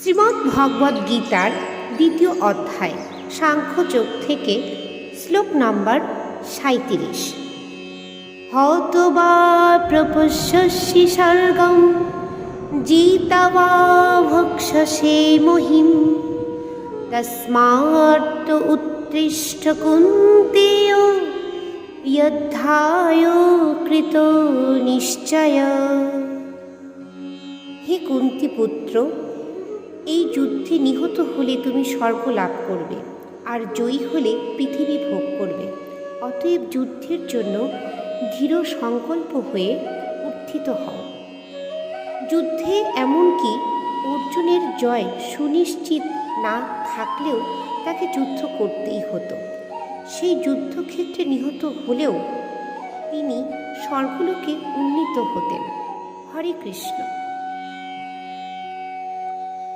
শ্রীমদ্ ভগবদ্ গীতার ২য় অধ্যায় সাংখ্যযোগ থেকে শ্লোক নম্বর ৩৭। হতবা প্রপশ্যসি স্বর্গং জিতাবা ভক্ষসে মহিম তস্মাৎ উত্তিষ্ঠ কুন্তেয় যুদ্ধায় কৃত নিশ্চয়। হে কুন্তি পুত্র, এই যুদ্ধে নিহত হলে তুমি স্বর্গ লাভ করবে, আর জয়ী হলে পৃথিবী ভোগ করবে। অতএব যুদ্ধের জন্য দৃঢ় সংকল্প হয়ে উত্থিত হও। যুদ্ধে এমনকি অর্জুনের জয় সুনিশ্চিত না থাকলেও তাকে যুদ্ধ করতেই হতো। সেই যুদ্ধক্ষেত্রে নিহত হলেও তিনি স্বর্গলোকে উন্নীত হতেন। হরে কৃষ্ণ।